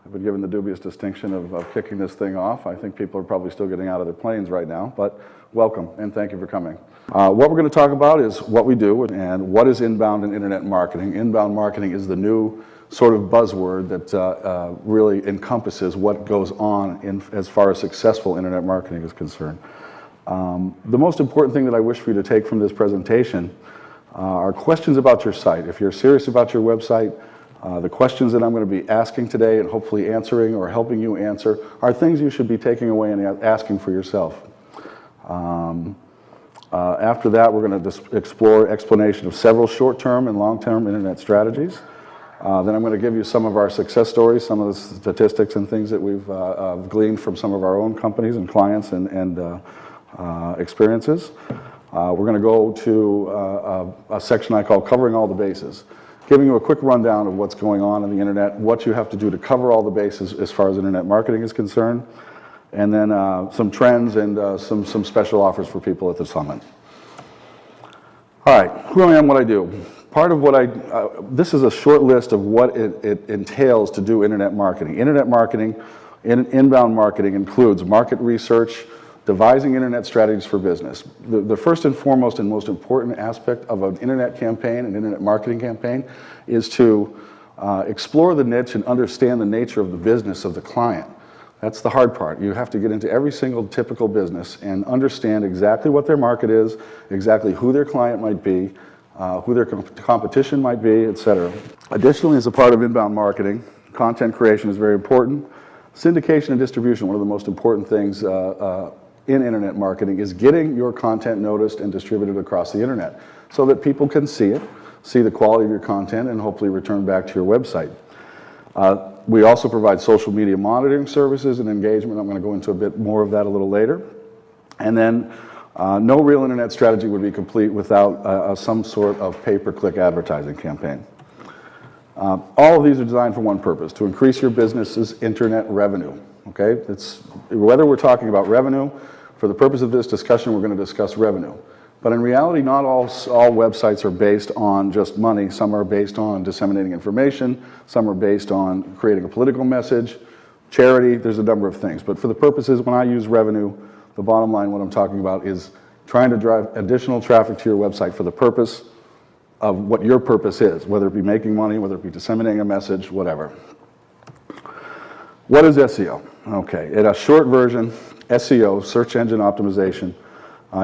I've been given the dubious distinction of kicking this thing off. I think people are probably still getting out of their planes right now, but welcome and thank you for coming. What we're going to talk about is what we do and what is inbound and internet marketing. Inbound marketing is the new sort of buzzword that really encompasses what goes on as far as successful internet marketing is concerned. The most important thing that I wish for you to take from this presentation are questions about your site. If you're serious about your website, the questions that I'm going to be asking today and hopefully answering or helping you answer are things you should be taking away and asking for yourself. After that, we're going to explore explanation of several short-term and long-term internet strategies. Then I'm going to give you some of our success stories, some of the statistics and things that we've gleaned from some of our own companies and clients and experiences. We're going to go to a section I call Covering All the Bases, giving you a quick rundown of what's going on the internet, what you have to do to cover all the bases as far as internet marketing is concerned, and then some trends and some special offers for people at the summit. All right, who I am, what I do. Part of what this is a short list of what it entails to do internet marketing. Internet marketing, inbound marketing includes market research, devising internet strategies for business. The first and foremost and most important aspect of an internet campaign, an internet marketing campaign, is to explore the niche and understand the nature of the business of the client. That's the hard part. You have to get into every single typical business and understand exactly what their market is, exactly who their client might be, who their competition might be, etc. Additionally, as a part of inbound marketing, content creation is very important. Syndication and distribution, one of the most important things in internet marketing is getting your content noticed and distributed across the internet so that people can see it, see the quality of your content, and hopefully return back to your website. We also provide social media monitoring services and engagement. I'm going to go into a bit more of that a little later. And then no real internet strategy would be complete without some sort of pay-per-click advertising campaign. All of these are designed for one purpose, to increase your business's internet revenue. Okay? Whether we're talking about revenue, for the purpose of this discussion, we're going to discuss revenue. But in reality, not all websites are based on just money. Some are based on disseminating information. Some are based on creating a political message, charity. There's a number of things. But for the purposes, when I use revenue, the bottom line, what I'm talking about is trying to drive additional traffic to your website for the purpose of what your purpose is, whether it be making money, whether it be disseminating a message, whatever. What is SEO? Okay, in a short version, SEO, search engine optimization,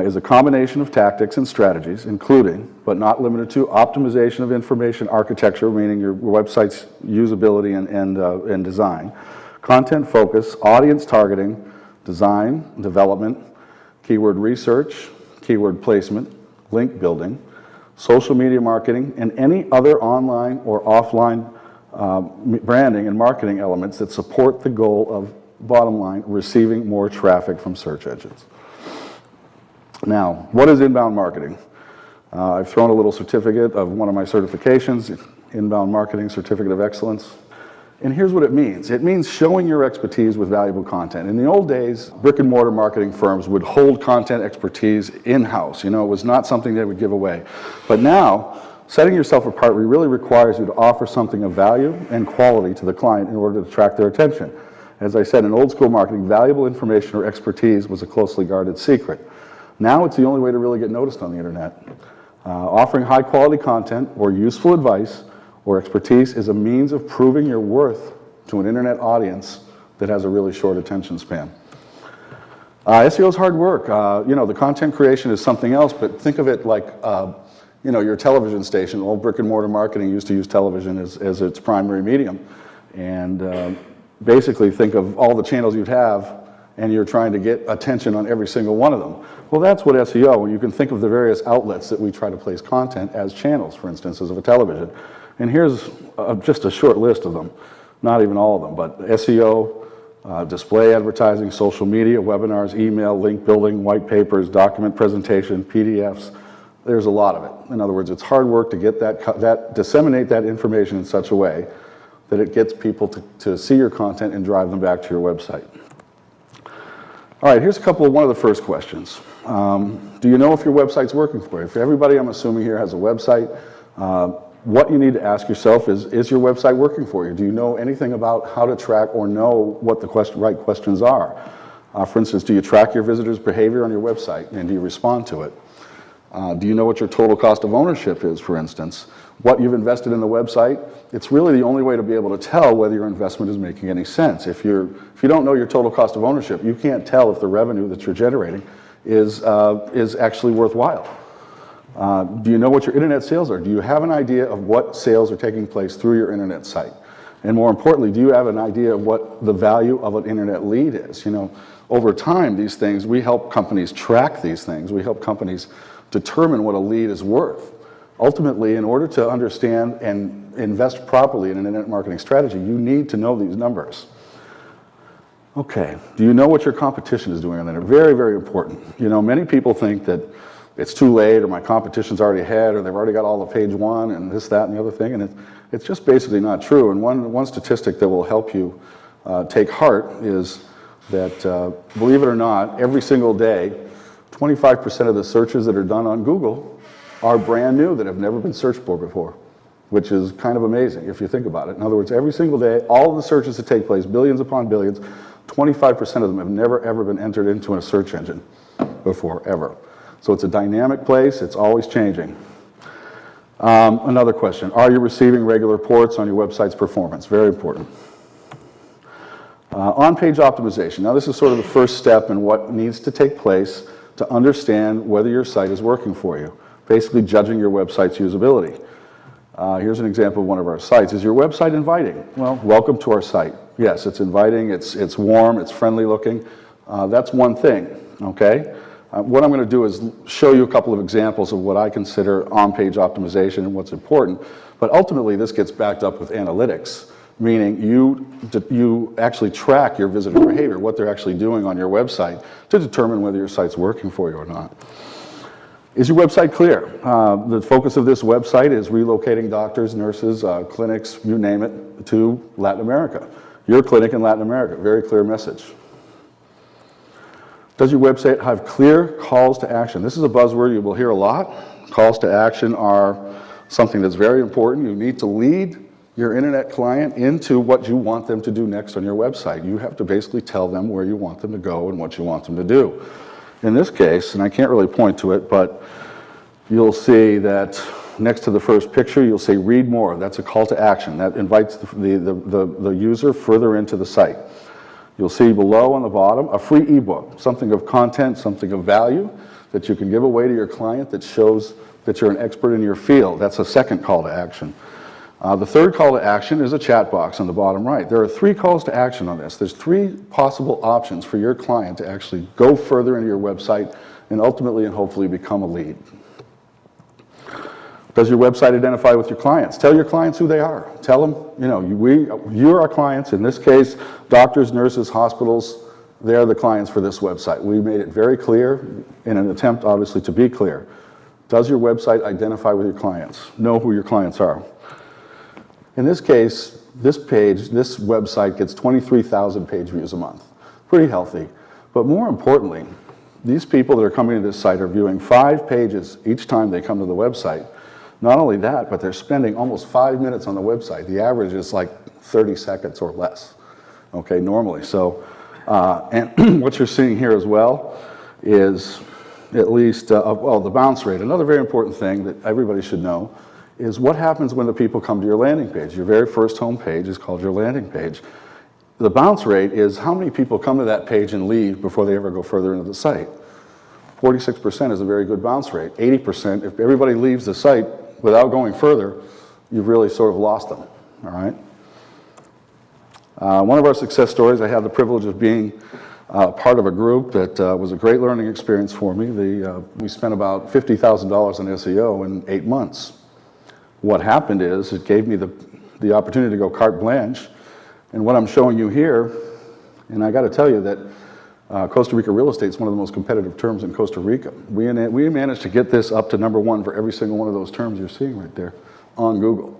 is a combination of tactics and strategies, including, but not limited to, optimization of information architecture, meaning your website's usability and design, content focus, audience targeting, design, development, keyword research, keyword placement, link building, social media marketing, and any other online or offline branding and marketing elements that support the goal of, bottom line, receiving more traffic from search engines. Now, what is inbound marketing? I've thrown a little certificate of one of my certifications, Inbound Marketing Certificate of Excellence. And here's what it means. It means showing your expertise with valuable content. In the old days, brick and mortar marketing firms would hold content expertise in-house. You know, it was not something they would give away. But now, setting yourself apart really requires you to offer something of value and quality to the client in order to attract their attention. As I said, in old school marketing, valuable information or expertise was a closely guarded secret. Now it's the only way to really get noticed on the internet. Offering high quality content or useful advice or expertise is a means of proving your worth to an internet audience that has a really short attention span. SEO is hard work. You know, the content creation is something else, but think of it like you know, your television station. Old brick and mortar marketing used to use television as its primary medium. And basically think of all the channels you'd have and you're trying to get attention on every single one of them. Well, that's what SEO, you can think of the various outlets that we try to place content as channels, for instance, as of a television. And here's just a short list of them, not even all of them, but SEO, display advertising, social media, webinars, email, link building, white papers, document presentation, PDFs. There's a lot of it. In other words, it's hard work to get disseminate that information in such a way that it gets people to see your content and drive them back to your website. All right, here's one of the first questions. Do you know if your website's working for you? For everybody, I'm assuming here, has a website. what you need to ask yourself is your website working for you? Do you know anything about how to track or know what the right questions are? For instance, do you track your visitors' behavior on your website, and do you respond to it? Do you know what your total cost of ownership is, for instance? What you've invested in the website? It's really the only way to be able to tell whether your investment is making any sense. If you don't know your total cost of ownership, you can't tell if the revenue that you're generating is actually worthwhile. Do you know what your internet sales are? Do you have an idea of what sales are taking place through your internet site? And more importantly, do you have an idea of what the value of an internet lead is? You know, over time, these things, we help companies track these things. We help companies determine what a lead is worth. Ultimately, in order to understand and invest properly in an internet marketing strategy, you need to know these numbers. Okay, do you know what your competition is doing on the internet? Very, very important. You know, many people think that it's too late, or my competition's already ahead, or they've already got all the page one, and this, that, and the other thing, and it's just basically not true. And one statistic that will help you take heart is that, believe it or not, every single day, 25% of the searches that are done on Google are brand new that have never been searched for before, which is kind of amazing if you think about it. In other words, every single day, all of the searches that take place, billions upon billions, 25% of them have never ever been entered into a search engine before, ever. So it's a dynamic place, it's always changing. Another question, are you receiving regular reports on your website's performance? Very important. On-page optimization. Now this is sort of the first step in what needs to take place to understand whether your site is working for you. Basically judging your website's usability. Here's an example of one of our sites. Is your website inviting? Well, welcome to our site. Yes, it's inviting, it's warm, it's friendly looking. That's one thing, okay? What I'm going to do is show you a couple of examples of what I consider on-page optimization and what's important. But ultimately, this gets backed up with analytics, meaning you actually track your visitor behavior, what they're actually doing on your website, to determine whether your site's working for you or not. Is your website clear? The focus of this website is relocating doctors, nurses, clinics, you name it, to Latin America. Your clinic in Latin America, very clear message. Does your website have clear calls to action? This is a buzzword you will hear a lot. Calls to action are something that's very important. You need to lead your internet client into what you want them to do next on your website. You have to basically tell them where you want them to go and what you want them to do. In this case, and I can't really point to it, but you'll see that next to the first picture, you'll say read more. That's a call to action. That invites the user further into the site. You'll see below on the bottom a free ebook, something of content, something of value that you can give away to your client that shows that you're an expert in your field. That's a second call to action. The third call to action is a chat box on the bottom right. There are 3 calls to action on this. There's 3 possible options for your client to actually go further into your website and ultimately and hopefully become a lead. Does your website identify with your clients? Tell your clients who they are. Tell them, you know, you're our clients. In this case, doctors, nurses, hospitals, they're the clients for this website. We made it very clear in an attempt, obviously, to be clear. Does your website identify with your clients? Know who your clients are. In this case, this website gets 23,000 page views a month. Pretty healthy. But more importantly, these people that are coming to this site are viewing 5 pages each time they come to the website. Not only that, but they're spending almost 5 minutes on the website. The average is like 30 seconds or less, okay, normally. So, and what you're seeing here as well is at least, well, the bounce rate. Another very important thing that everybody should know is what happens when the people come to your landing page. Your very first home page is called your landing page. The bounce rate is how many people come to that page and leave before they ever go further into the site. 46% is a very good bounce rate. 80%, if everybody leaves the site without going further, you've really sort of lost them, all right? One of our success stories, I had the privilege of being part of a group that was a great learning experience for me. We spent about $50,000 on SEO in 8 months. What happened is it gave me the opportunity to go carte blanche, and what I'm showing you here, and I got to tell you that Costa Rica real estate is one of the most competitive terms in Costa Rica. We managed to get this up to #1 for every single one of those terms you're seeing right there on Google.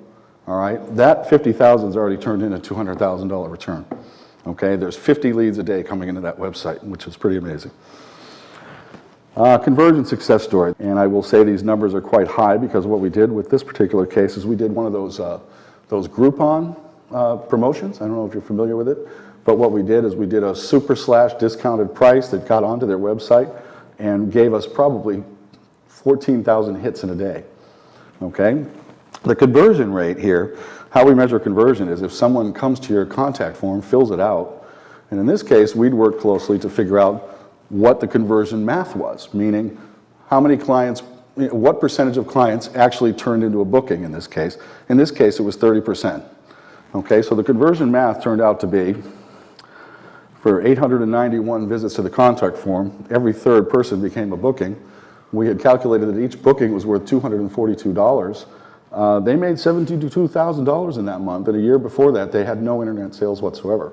All right, that 50,000 is already turned into a $200,000 return. Okay, there's 50 leads a day coming into that website, which is pretty amazing. Conversion success story, and I will say these numbers are quite high because what we did with this particular case is we did one of those Groupon promotions. I don't know if you're familiar with it, but what we did is we did a super slash discounted price that got onto their website and gave us probably 14,000 hits in a day. Okay? The conversion rate here, how we measure conversion is if someone comes to your contact form, fills it out, and in this case we'd work closely to figure out what the conversion math was, meaning how many clients, what percentage of clients actually turned into a booking in this case. In this case, it was 30%. Okay, so the conversion math turned out to be, for 891 visits to the contact form, every third person became a booking. We had calculated that each booking was worth $242. They made $72,000 in that month, and a year before that, they had no internet sales whatsoever.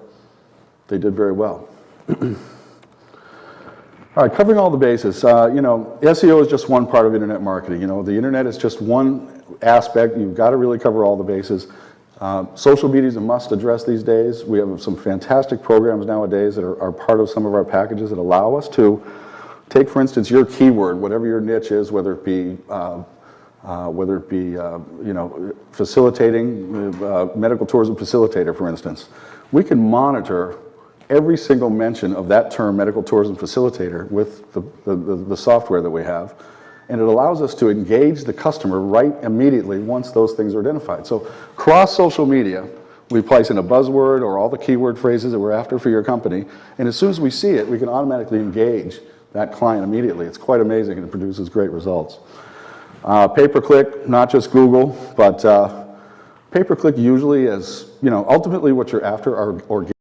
They did very well. All right, covering all the bases. You know, SEO is just one part of internet marketing. You know, the internet is just one aspect. You've got to really cover all the bases. Social media is a must address these days. We have some fantastic programs nowadays that are part of some of our packages that allow us to take, for instance, your keyword, whatever your niche is, whether it be you know, facilitating, medical tourism facilitator, for instance. We can monitor every single mention of that term, medical tourism facilitator, with the software that we have, and it allows us to engage the customer right immediately once those things are identified. So cross social media, we place in a buzzword or all the keyword phrases that we're after for your company, and as soon as we see it, we can automatically engage that client immediately. It's quite amazing, and it produces great results. Pay-per-click, not just Google, but pay-per-click usually is, you know, ultimately what you're after are organic